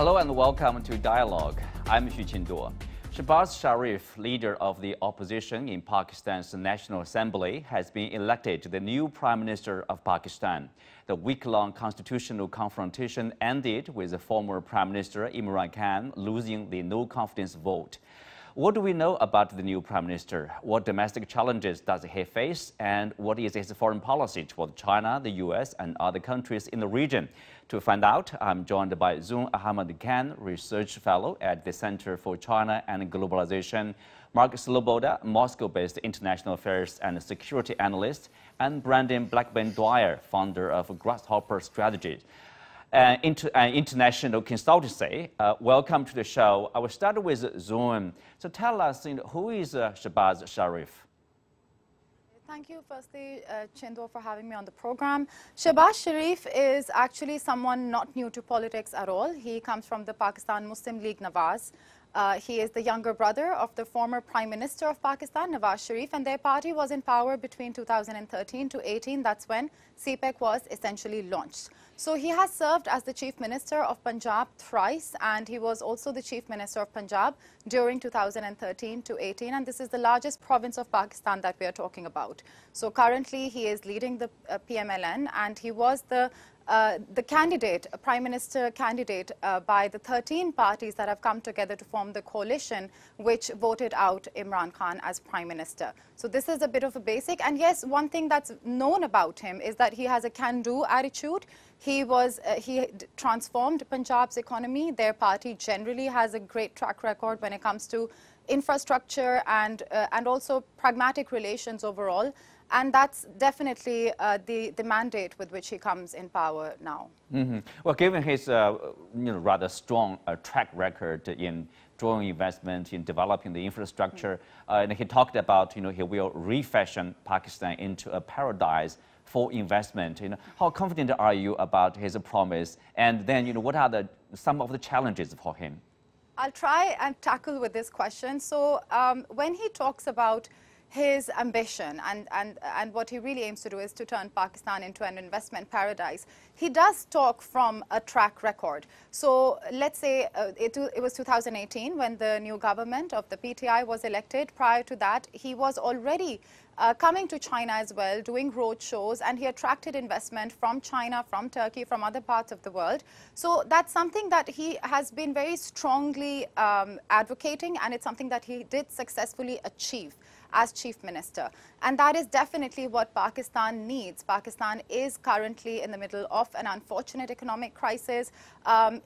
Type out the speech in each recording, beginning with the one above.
Hello and welcome to Dialogue. I'm Xu Qinduo. Shehbaz Sharif, leader of the opposition in Pakistan's National Assembly, has been elected the new Prime Minister of Pakistan. The week-long constitutional confrontation ended with the former Prime Minister Imran Khan losing the no-confidence vote. What do we know about the new Prime Minister? What domestic challenges does he face? And what is his foreign policy toward China, the US, and other countries in the region? To find out, I'm joined by Zun Ahmad Khan, Research Fellow at the Center for China and Globalization, Mark Sloboda, Moscow-based International Affairs and Security Analyst, and Brandon Blackburn-Dwyer, founder of Grasshopper Strategies, an international consultancy. Welcome to the show. I will start with Zun. So tell us, who is Shehbaz Sharif? Thank you, firstly, Chindu, for having me on the program. Shehbaz Sharif is actually someone not new to politics at all. He comes from the Pakistan Muslim League Nawaz. He is the younger brother of the former Prime Minister of Pakistan, Nawaz Sharif, and their party was in power between 2013 to 18. That's when CPEC was essentially launched. So he has served as the Chief Minister of Punjab thrice, and he was also the Chief Minister of Punjab during 2013 to 18, and this is the largest province of Pakistan that we are talking about. So currently he is leading the PMLN, and he was the candidate, Prime Minister candidate by the 13 parties that have come together to form the coalition which voted out Imran Khan as Prime Minister. So this is a bit of a basic. And yes, one thing that's known about him is that he has a can-do attitude. He transformed Punjab's economy. Their party generally has a great track record when it comes to infrastructure and also pragmatic relations overall. And that's definitely the mandate with which he comes in power now. Mm-hmm. Well, given his rather strong track record in drawing investment, in developing the infrastructure, and he talked about he will refashion Pakistan into a paradise for investment. How confident are you about his promise? And then what are some of the challenges for him? I'll try and tackle with this question. So when he talks about his ambition and what he really aims to do is to turn Pakistan into an investment paradise, he does talk from a track record. So let's say it was 2018 when the new government of the PTI was elected. Prior to that, he was already coming to China as well, doing road shows, and he attracted investment from China, from Turkey, from other parts of the world. So that's something that he has been very strongly advocating, and it's something that he did successfully achieve as Chief Minister. And that is definitely what Pakistan needs. Pakistan is currently in the middle of an unfortunate economic crisis.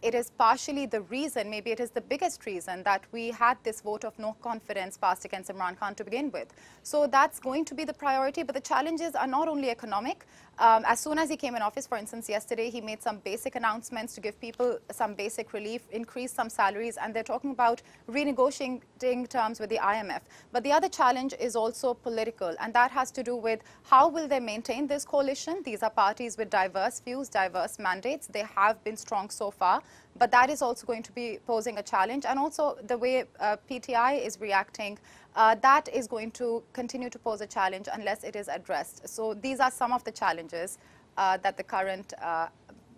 It is partially the reason, maybe it is the biggest reason, that we had this vote of no confidence passed against Imran Khan to begin with. So that's going to be the priority, but the challenges are not only economic. As soon as he came in office, for instance, yesterday, he made some basic announcements to give people some basic relief, increase some salaries, and they're talking about renegotiating terms with the IMF. But the other challenge is also political, and that has to do with how will they maintain this coalition. These are parties with diverse views, diverse mandates. They have been strong so far, but that is also going to be posing a challenge. And also the way PTI is reacting, that is going to continue to pose a challenge unless it is addressed. So these are some of the challenges that the current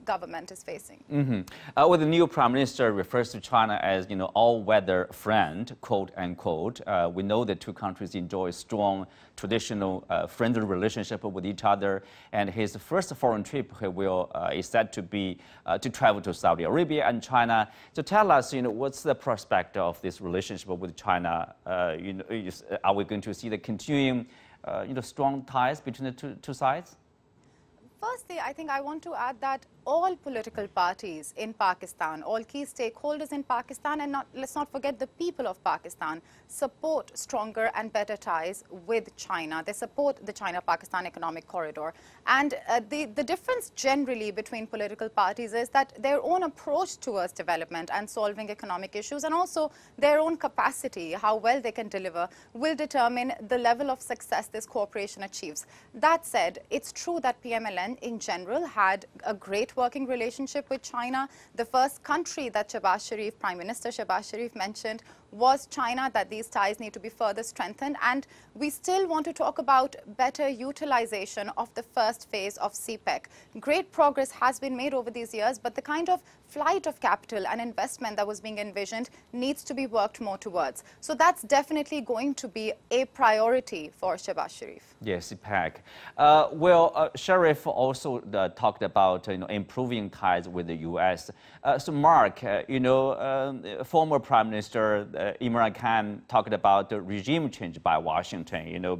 government is facing. Mm-hmm. Well, the new Prime Minister refers to China as, all-weather friend, quote unquote. We know that two countries enjoy strong, traditional, friendly relationship with each other. And his first foreign trip is said to be to travel to Saudi Arabia and China. So tell us, what's the prospect of this relationship with China? Are we going to see the continuing, strong ties between the two sides? Firstly, I think I want to add that all political parties in Pakistan, all key stakeholders in Pakistan, and let's not forget the people of Pakistan, support stronger and better ties with China. They support the China-Pakistan economic corridor. And the difference generally between political parties is that their own approach towards development and solving economic issues, and also their own capacity, how well they can deliver, will determine the level of success this cooperation achieves. That said, it's true that PMLN in general had a great great working relationship with China. The first country that Prime Minister Shehbaz Sharif mentioned was China, that these ties need to be further strengthened. And we still want to talk about better utilization of the first phase of CPEC. Great progress has been made over these years, but the kind of flight of capital and investment that was being envisioned needs to be worked more towards. So that's definitely going to be a priority for Shehbaz Sharif. Yes, CPEC. Sharif also talked about improving ties with the U.S. So Mark, former Prime Minister Imran Khan talked about the regime change by Washington,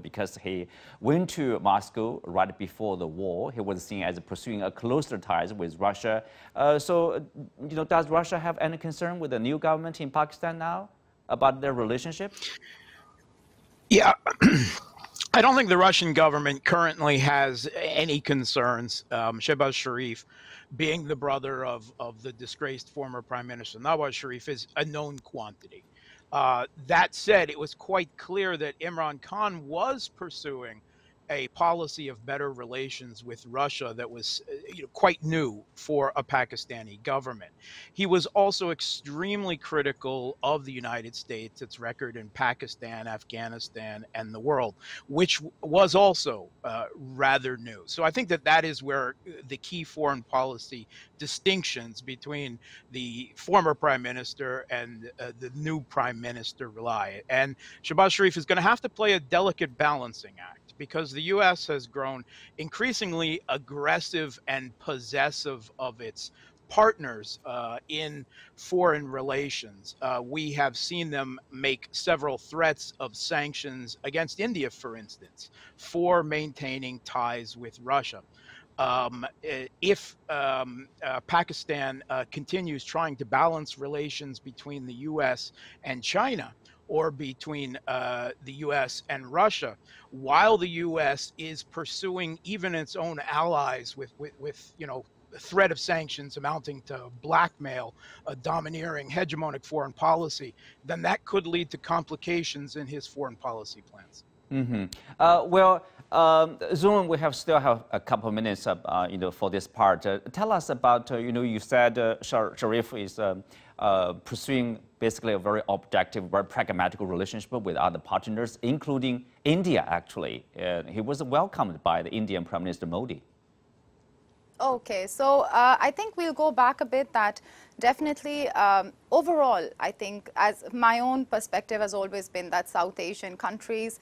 because he went to Moscow right before the war. He was seen as pursuing a closer ties with Russia. Does Russia have any concern with the new government in Pakistan now about their relationship? Yeah. I don't think the Russian government currently has any concerns. Shehbaz Sharif, being the brother of the disgraced former Prime Minister Nawaz Sharif, is a known quantity. That said, it was quite clear that Imran Khan was pursuing a policy of better relations with Russia that was quite new for a Pakistani government. He was also extremely critical of the United States, its record in Pakistan, Afghanistan, and the world, which was also rather new. So I think that is where the key foreign policy distinctions between the former Prime Minister and the new Prime Minister lie. And Shehbaz Sharif is going to have to play a delicate balancing act, because the U.S. has grown increasingly aggressive and possessive of its partners in foreign relations. We have seen them make several threats of sanctions against India, for instance, for maintaining ties with Russia. If Pakistan continues trying to balance relations between the U.S. and China, or between the U.S. and Russia, while the U.S. is pursuing even its own allies with threat of sanctions amounting to blackmail, a domineering, hegemonic foreign policy, then that could lead to complications in his foreign policy plans. Mm-hmm. Zoom, we still have a couple of minutes, for this part. Tell us about, you said Sharif is pursuing basically a very objective, very pragmatic relationship with other partners, including India, actually. He was welcomed by the Indian Prime Minister Modi. Okay, so I think we'll go back a bit. That definitely, overall, I think, as my own perspective has always been that South Asian countries,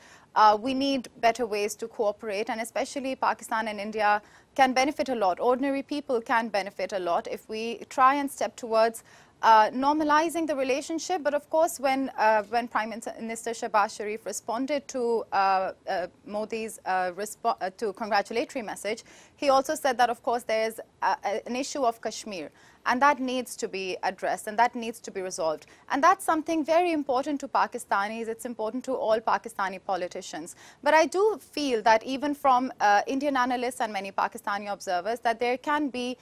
we need better ways to cooperate, and especially Pakistan and India can benefit a lot. Ordinary people can benefit a lot if we try and step towards normalizing the relationship. But of course, when Prime Minister Shehbaz Sharif responded to Modi's congratulatory message, he also said that, of course, there's an issue of Kashmir, and that needs to be addressed, and that needs to be resolved. And that's something very important to Pakistanis. It's important to all Pakistani politicians. But I do feel that even from Indian analysts and many Pakistani observers, that there can be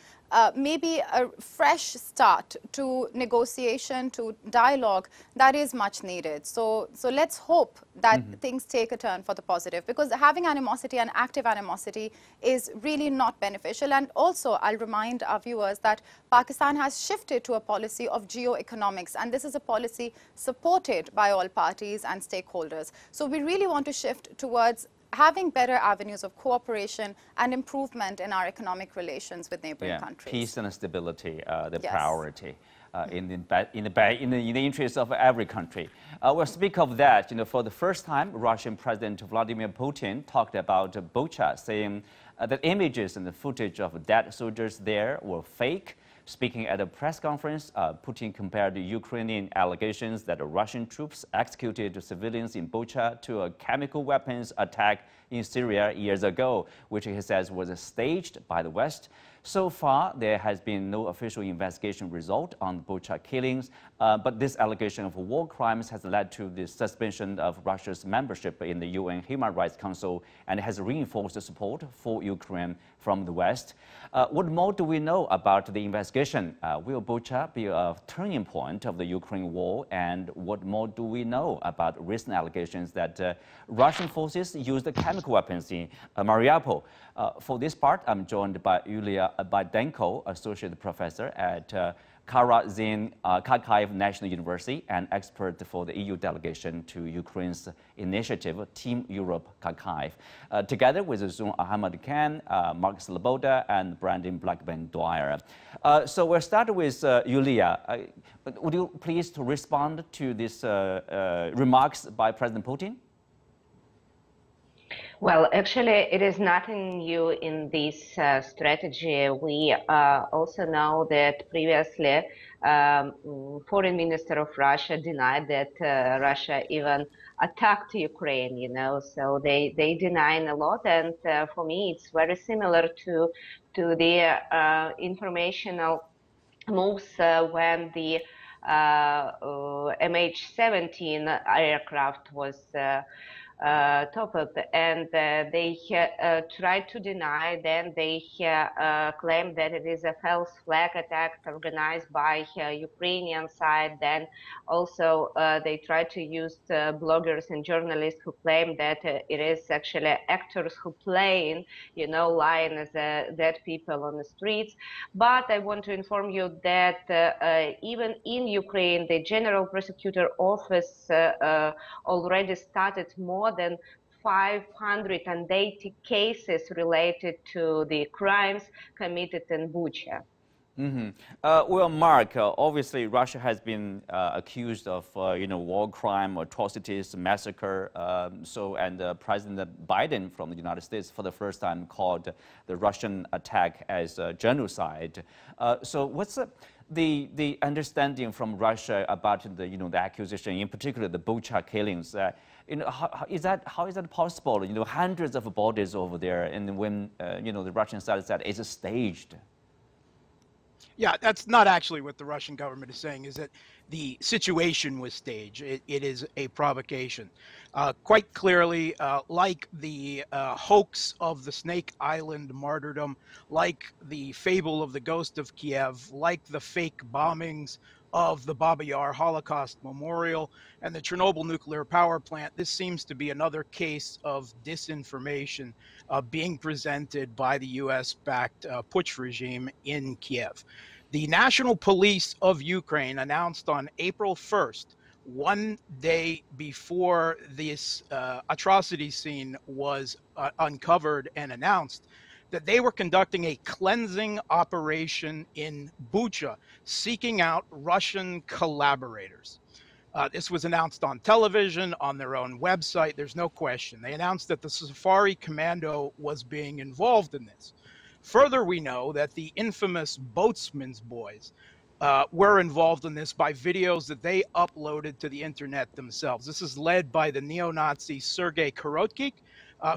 maybe a fresh start to negotiation, to dialogue that is much needed. So let's hope that things take a turn for the positive, because having animosity and active animosity is really not beneficial. And also, I'll remind our viewers that Pakistan has shifted to a policy of geoeconomics, and this is a policy supported by all parties and stakeholders. So we really want to shift towards having better avenues of cooperation and improvement in our economic relations with neighboring countries. Peace and stability, the priority. In the interest of every country. We'll speak of that. For the first time, Russian President Vladimir Putin talked about Bucha, saying that images and the footage of dead soldiers there were fake. Speaking at a press conference, Putin compared the Ukrainian allegations that the Russian troops executed civilians in Bucha to a chemical weapons attack in Syria years ago, which he says was staged by the West. So far, there has been no official investigation result on the Bucha killings, but this allegation of war crimes has led to the suspension of Russia's membership in the UN Human Rights Council and has reinforced support for Ukraine from the West. What more do we know about the investigation? Will Bucha be a turning point of the Ukraine war? And what more do we know about recent allegations that Russian forces used chemical chemical weapons in Mariupol. For this part, I'm joined by Yulia Baidenko, Associate Professor at Karazin Kharkiv National University and expert for the EU delegation to Ukraine's initiative, Team Europe Kharkiv, together with Zoom Ahmad Khan, Mark Sloboda, and Brandon Blackburn-Dwyer. So we'll start with Yulia. Would you please to respond to these remarks by President Putin? Well, actually, it is nothing new in this strategy. We also know that previously Foreign Minister of Russia denied that Russia even attacked Ukraine, you know, so they deny a lot. And for me, it's very similar to the informational moves when the MH17 aircraft was topped, and they tried to deny. Then they claimed that it is a false flag attack organized by Ukrainian side. Then also they tried to use bloggers and journalists who claim that it is actually actors who playing, you know, lying as dead people on the streets. But I want to inform you that even in Ukraine, the General Prosecutor Office already started more than 580 cases related to the crimes committed in Bucha. Well, Mark, obviously Russia has been accused of, war crime, atrocities, massacre. And President Biden from the United States for the first time called the Russian attack as genocide. So what's the understanding from Russia about the accusation, in particular the Bucha killings? How is that possible? Hundreds of bodies over there, and when the Russian side said it's staged. Yeah, that's not actually what the Russian government is saying, is that the situation was staged. It is a provocation. Quite clearly, like the hoax of the Snake Island martyrdom, like the fable of the ghost of Kiev, like the fake bombings of the Baba Yar Holocaust Memorial and the Chernobyl nuclear power plant, this seems to be another case of disinformation being presented by the US-backed putsch regime in Kiev. The National Police of Ukraine announced on April 1st, one day before this atrocity scene was uncovered and announced, that they were conducting a cleansing operation in Bucha, seeking out Russian collaborators. This was announced on television, on their own website. There's no question. They announced that the Safari Commando was being involved in this. Further, we know that the infamous Boatsman's Boys were involved in this by videos that they uploaded to the internet themselves. This is led by the neo-Nazi Sergei Korotkik,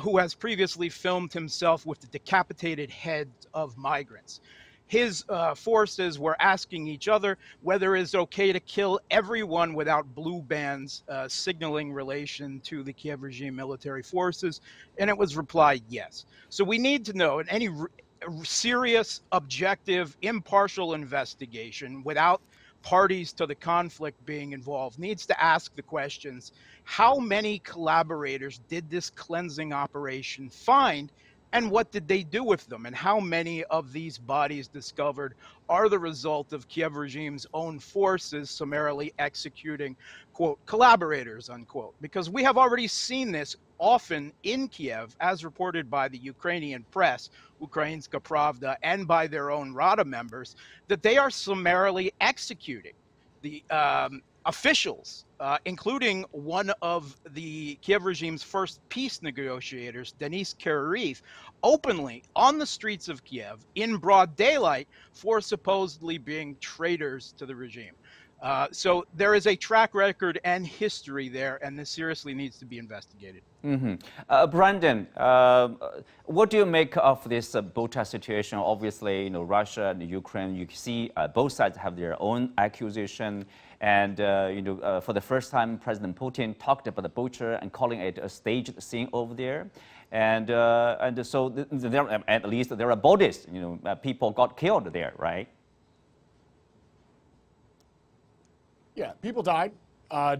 who has previously filmed himself with the decapitated heads of migrants. His forces were asking each other whether it's okay to kill everyone without blue bands signaling relation to the Kiev regime military forces, and it was replied yes. So we need to know, in any serious, objective, impartial investigation without parties to the conflict being involved, needs to ask the questions: how many collaborators did this cleansing operation find, and what did they do with them? And how many of these bodies discovered are the result of Kiev regime's own forces summarily executing, quote, collaborators, unquote? Because we have already seen this often in Kiev, as reported by the Ukrainian press, Ukrainska Pravda, and by their own Rada members, that they are summarily executing the officials, including one of the Kiev regime's first peace negotiators, Denis Kiriv, openly on the streets of Kiev in broad daylight for supposedly being traitors to the regime. So there is a track record and history there, and this seriously needs to be investigated. Brandon, what do you make of this Bucha situation? Obviously, Russia and Ukraine, you see both sides have their own accusation. And, for the first time, President Putin talked about the Bucha and calling it a staged scene over there. And so there, at least there are bodies, people got killed there, right? Yeah, people died.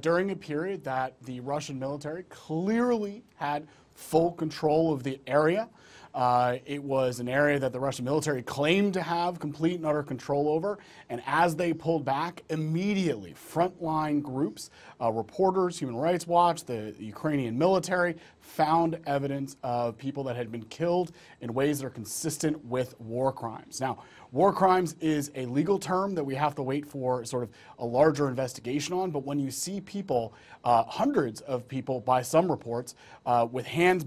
during a period that the Russian military clearly had full control of the area. It was an area that the Russian military claimed to have complete and utter control over. And as they pulled back, immediately frontline groups, reporters, Human Rights Watch, the Ukrainian military, found evidence of people that had been killed in ways that are consistent with war crimes. Now, war crimes is a legal term that we have to wait for sort of a larger investigation on, but when you see people, hundreds of people by some reports, with hands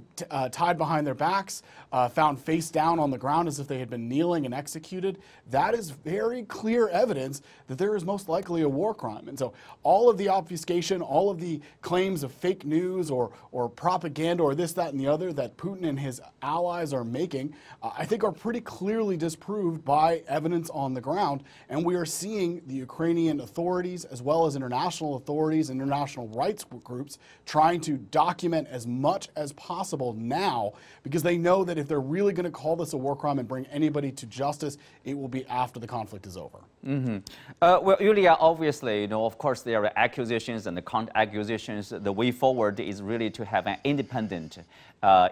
tied behind their backs, found face down on the ground as if they had been kneeling and executed, that is very clear evidence that there is most likely a war crime. And so all of the obfuscation, all of the claims of fake news or propaganda or this, that, and the other that Putin and his allies are making, I think are pretty clearly disproved by evidence on the ground. And we are seeing the Ukrainian authorities as well as international authorities, international rights groups trying to document as much as possible now, because they know that if they're really going to call this a war crime and bring anybody to justice, it will be after the conflict is over. Well, Yulia, obviously, of course, there are accusations and the counter-accusations. The way forward is really to have an independent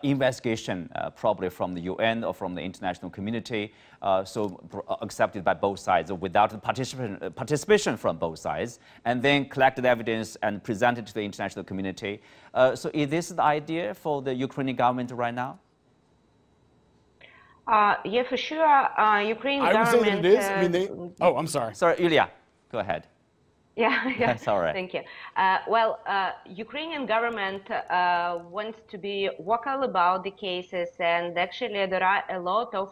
investigation, probably from the UN or from the international community, so accepted by both sides without participation from both sides, and then collected evidence and presented to the international community. So is this the idea for the Ukrainian government right now? Yeah, for sure. Ukrainian I would government. say that it is. I mean, oh, I'm sorry. Sorry, Yulia, go ahead. Yeah, That's all right. Thank you. Well, Ukrainian government wants to be vocal about the cases, and actually there are a lot of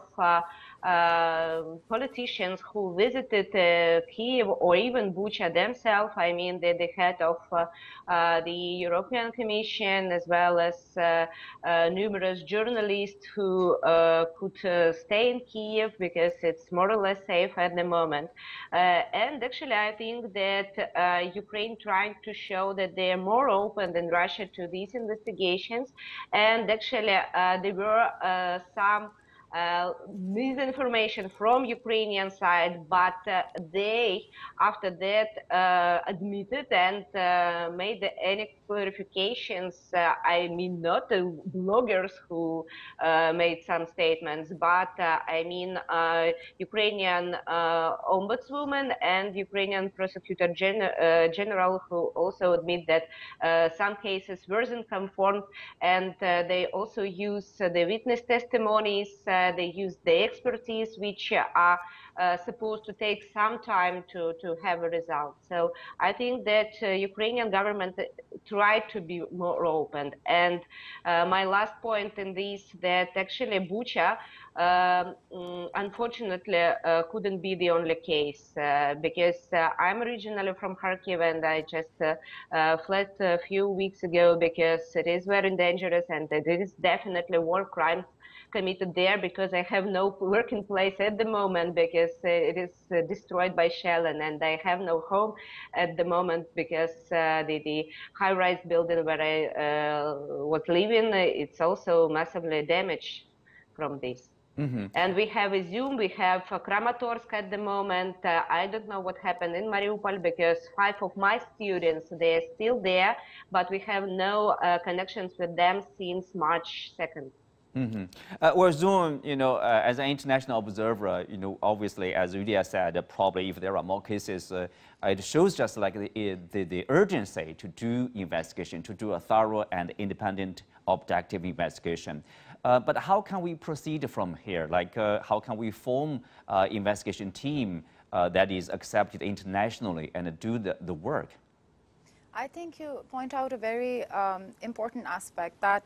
politicians who visited Kiev or even Bucha themselves. I mean, the head of the European Commission, as well as numerous journalists who could stay in Kiev because it's more or less safe at the moment. And actually, I think that Ukraine trying to show that they are more open than Russia to these investigations. And actually, there were some misinformation from Ukrainian side, but they, after that, admitted and made any clarifications. I mean, not the bloggers who made some statements, but I mean, Ukrainian ombudswoman and Ukrainian prosecutor general who also admit that some cases weren't confirmed, and they also use the witness testimonies. They use the expertise, which are supposed to take some time to have a result. So I think that Ukrainian government tried to be more open. And my last point in this, that actually Bucha, unfortunately, couldn't be the only case, because I'm originally from Kharkiv, and I just fled a few weeks ago because it is very dangerous and it is definitely war crimes committed there, because I have no working place at the moment because it is destroyed by shell, and I have no home at the moment because the high-rise building where I was living, it's also massively damaged from this. And we have Izum, we have Kramatorsk at the moment. I don't know what happened in Mariupol because 5 of my students, they're still there, but we have no connections with them since March 2nd. Well, Zoom, as an international observer, obviously, as Yulia said, probably if there are more cases, it shows just like the urgency to do investigation, to do a thorough and independent, objective investigation. But how can we proceed from here? Like, how can we form an investigation team that is accepted internationally and do the work? I think you point out a very important aspect that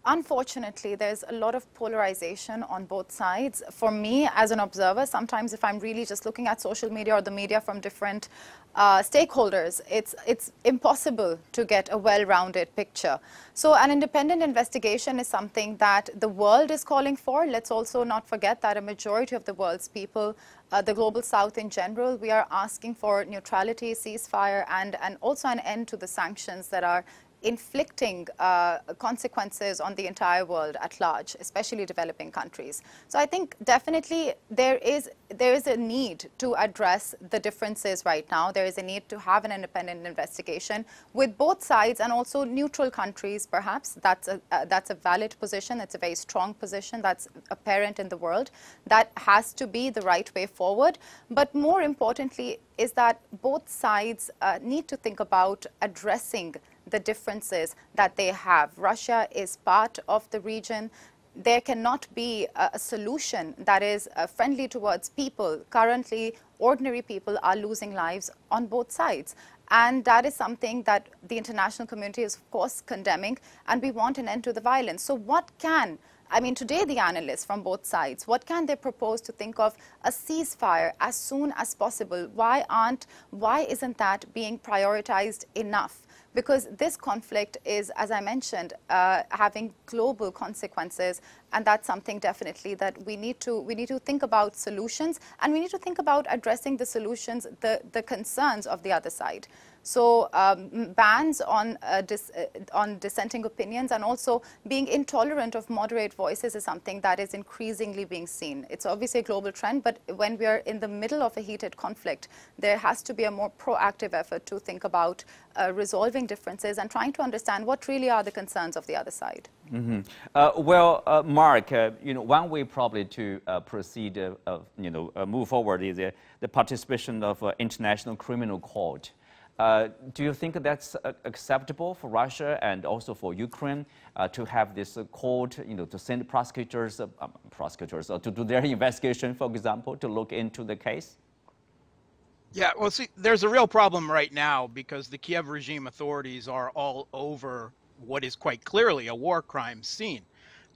unfortunately, there's a lot of polarization on both sides. For me, as an observer, sometimes if I'm really just looking at social media or the media from different stakeholders, it's impossible to get a well-rounded picture. So an independent investigation is something that the world is calling for. Let's also not forget that a majority of the world's people, the global south in general, we are asking for neutrality, ceasefire, and also an end to the sanctions that are inflicting consequences on the entire world at large, especially developing countries. So I think definitely there is a need to address the differences right now. There is a need to have an independent investigation with both sides and also neutral countries, perhaps. That's a valid position. It's a very strong position that's apparent in the world. That has to be the right way forward. But more importantly is that both sides need to think about addressing the differences that they have. Russia is part of the region. There cannot be a solution that is friendly towards people. Currently, ordinary people are losing lives on both sides. And that is something that the international community is, of course, condemning, and we want an end to the violence. So today the analysts from both sides, what can they propose to think of a ceasefire as soon as possible? Why isn't that being prioritized enough? Because this conflict is, as I mentioned, having global consequences, and that's something definitely that we need to think about solutions, and we need to think about addressing the solutions, the concerns of the other side. So bans on dissenting opinions and also being intolerant of moderate voices is something that is increasingly being seen. It's obviously a global trend, but when we are in the middle of a heated conflict, there has to be a more proactive effort to think about resolving differences and trying to understand what really are the concerns of the other side. Mm-hmm. Mark, one way probably to proceed, move forward is the participation of International Criminal Court. Do you think that's acceptable for Russia and also for Ukraine to have this court, to send prosecutors to do their investigation, for example, to look into the case? Yeah, well, see, there's a real problem right now because the Kiev regime authorities are all over what is quite clearly a war crime scene.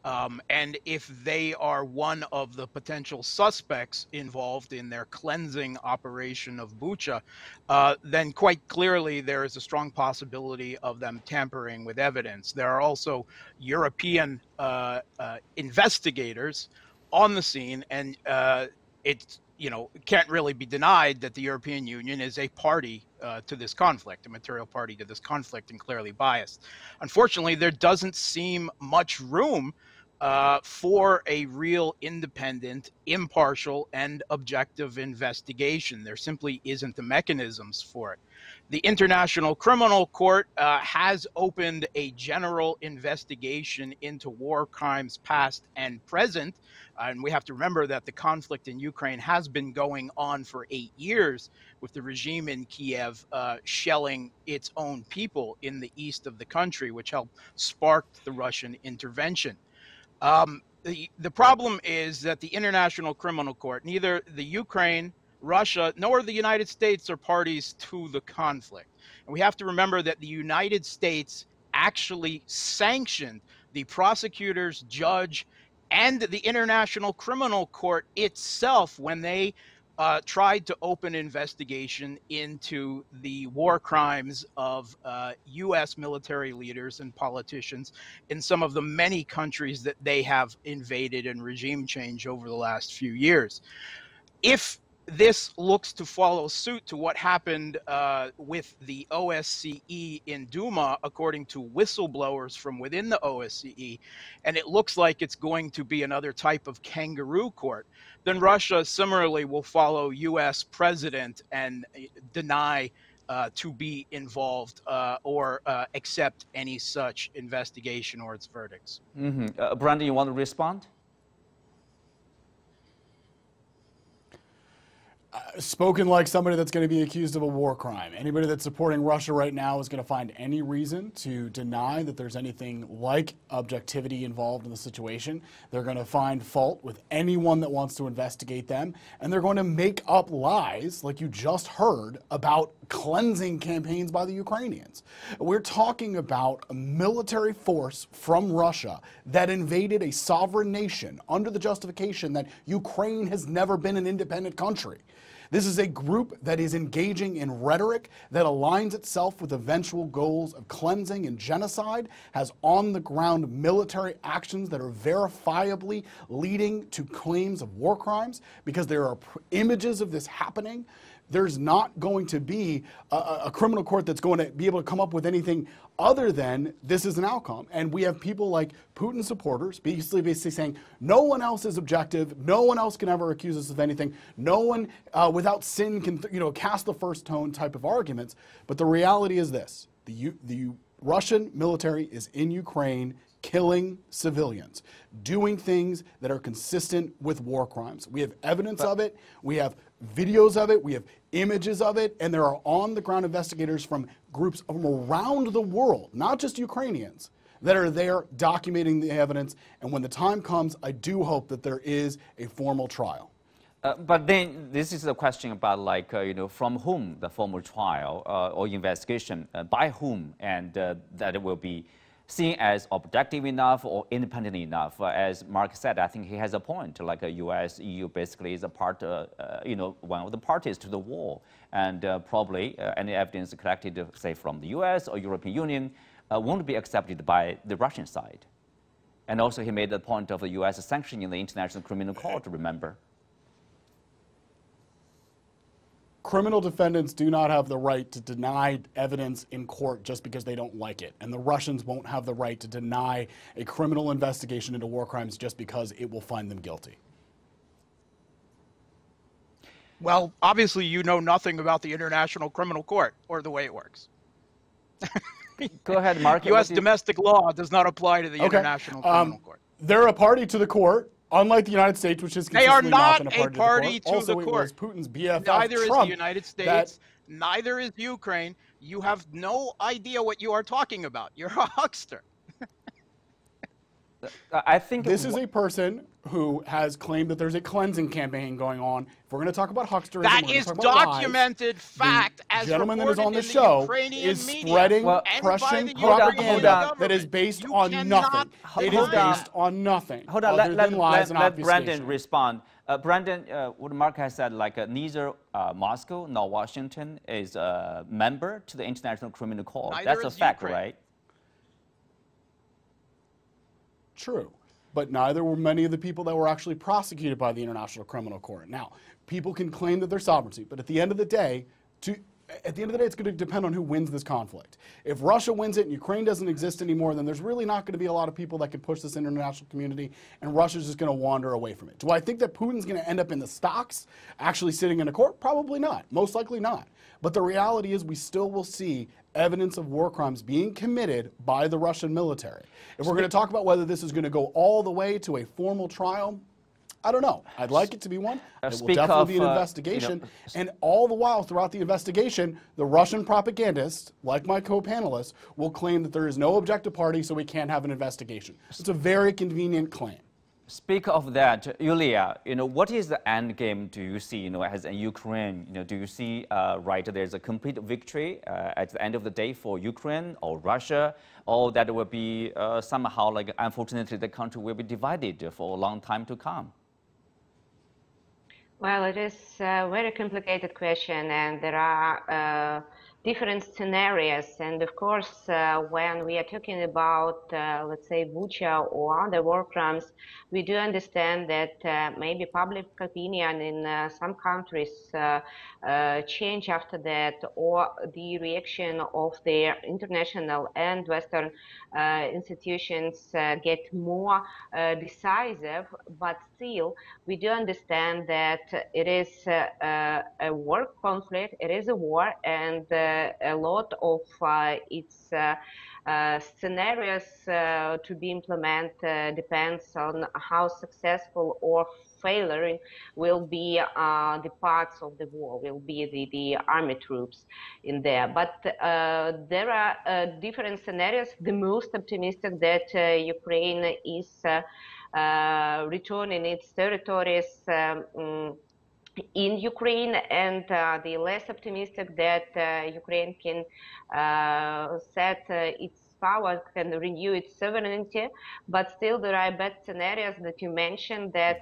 And if they are one of the potential suspects involved in their cleansing operation of Bucha, then quite clearly there is a strong possibility of them tampering with evidence. There are also European investigators on the scene, and it can't really be denied that the European Union is a party to this conflict, a material party to this conflict, and clearly biased. Unfortunately, there doesn't seem much room for a real independent, impartial, and objective investigation. There simply isn't the mechanisms for it. The International Criminal Court has opened a general investigation into war crimes past and present. And we have to remember that the conflict in Ukraine has been going on for 8 years, with the regime in Kiev shelling its own people in the east of the country, which helped spark the Russian intervention. The problem is that the International Criminal Court, neither the Ukraine, Russia, nor the United States are parties to the conflict. And we have to remember that the United States actually sanctioned the prosecutors, judge, and the International Criminal Court itself when they tried to open investigation into the war crimes of U.S. military leaders and politicians in some of the many countries that they have invaded and regime change over the last few years. If this looks to follow suit to what happened with the OSCE in Duma, according to whistleblowers from within the OSCE, and it looks like it's going to be another type of kangaroo court, then Russia similarly will follow U.S. president and deny to be involved or accept any such investigation or its verdicts. Mm-hmm. Brandon, you want to respond? Spoken like somebody that's going to be accused of a war crime. Anybody that's supporting Russia right now is going to find any reason to deny that there's anything like objectivity involved in the situation. They're going to find fault with anyone that wants to investigate them, and they're going to make up lies, like you just heard, about cleansing campaigns by the Ukrainians. We're talking about a military force from Russia that invaded a sovereign nation under the justification that Ukraine has never been an independent country. This is a group that is engaging in rhetoric that aligns itself with eventual goals of cleansing and genocide, has on-the-ground military actions that are verifiably leading to claims of war crimes, because there are images of this happening. there's not going to be a criminal court that's going to be able to come up with anything other than this is an outcome. And we have people like Putin supporters basically saying no one else is objective, no one else can ever accuse us of anything, no one without sin can cast the first tone type of arguments. But the reality is this: the Russian military is in Ukraine killing civilians, doing things that are consistent with war crimes. We have evidence of it, we have videos of it, we have images of it, and there are on-the-ground investigators from groups from around the world, not just Ukrainians, that are there documenting the evidence. And when the time comes, I do hope that there is a formal trial. But then this is a question about, like, from whom the formal trial or investigation, by whom, and that it will be seen as objective enough or independent enough. As Mark said, I think he has a point. Like U.S., EU basically is a part, one of the parties to the war, and probably any evidence collected, say, from the U.S. or European Union, won't be accepted by the Russian side. And also, he made the point of the U.S. sanctioning the International Criminal Court. Remember. Criminal defendants do not have the right to deny evidence in court just because they don't like it. And the Russians won't have the right to deny a criminal investigation into war crimes just because it will find them guilty. Well, obviously you know nothing about the International Criminal Court or the way it works. Go ahead, Mark. U.S. domestic law does not apply to the International Criminal Court. They're a party to the court. Unlike the United States, which is consistently not been a party to the court. Also, it was Putin's BFF, neither Trump, is the United States, neither is Ukraine. You have no idea what you are talking about. You're a huckster. I think this is a person who has claimed that there's a cleansing campaign going on. If we're going to talk about hucksterism, that is documented lies, fact, as the gentleman that is on the show show is spreading Prussian propaganda that is based on nothing. It is based on nothing. Hold on, let Brandon respond. Brandon, what Mark has said, like neither Moscow nor Washington is a member to the International Criminal Court. That's a fact, right? True, but neither were many of the people that were actually prosecuted by the International Criminal Court. Now, people can claim that their sovereignty, but at the end of the day, it's going to depend on who wins this conflict. If Russia wins it and Ukraine doesn't exist anymore, then there's really not going to be a lot of people that can push this international community, and Russia's just going to wander away from it. Do I think that Putin's going to end up in the stocks, actually sitting in a court? Probably not. Most likely not. But the reality is we still will see evidence of war crimes being committed by the Russian military. If we're going to talk about whether this is going to go all the way to a formal trial, I don't know. I'd like it to be one. It will definitely be an investigation. And all the while throughout the investigation, the Russian propagandists, like my co-panelists, will claim that there is no objective party, so we can't have an investigation. It's a very convenient claim. Speak of that, Yulia, what is the end game do you see, as in Ukraine? Do you see, there's a complete victory at the end of the day for Ukraine or Russia, or that will be somehow, like, unfortunately, the country will be divided for a long time to come? Well, it is a very complicated question, and there are different scenarios. And of course, when we are talking about, let's say, Bucha or other war crimes, we do understand that maybe public opinion in some countries change after that, or the reaction of the international and Western institutions get more decisive. But still, we do understand that it is a war conflict, it is a war, and a lot of its scenarios to be implemented depends on how successful or failure will be the parts of the war, will be the army troops in there. But there are different scenarios. The most optimistic that Ukraine is returning its territories in Ukraine, and the less optimistic that Ukraine can set its power, can renew its sovereignty. But still there are bad scenarios that you mentioned, that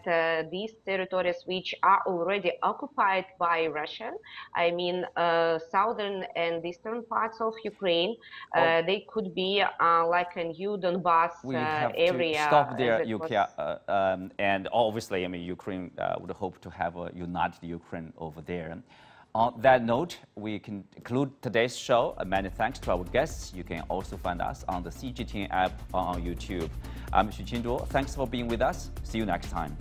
these territories which are already occupied by Russia, I mean southern and eastern parts of Ukraine, they could be like a new Donbass area. We have to stop there, Yukia. And obviously, I mean, Ukraine would hope to have a united Ukraine over there. On that note, we conclude today's show. Many thanks to our guests. You can also find us on the CGTN app on YouTube. I'm Xu Qinduo. Thanks for being with us. See you next time.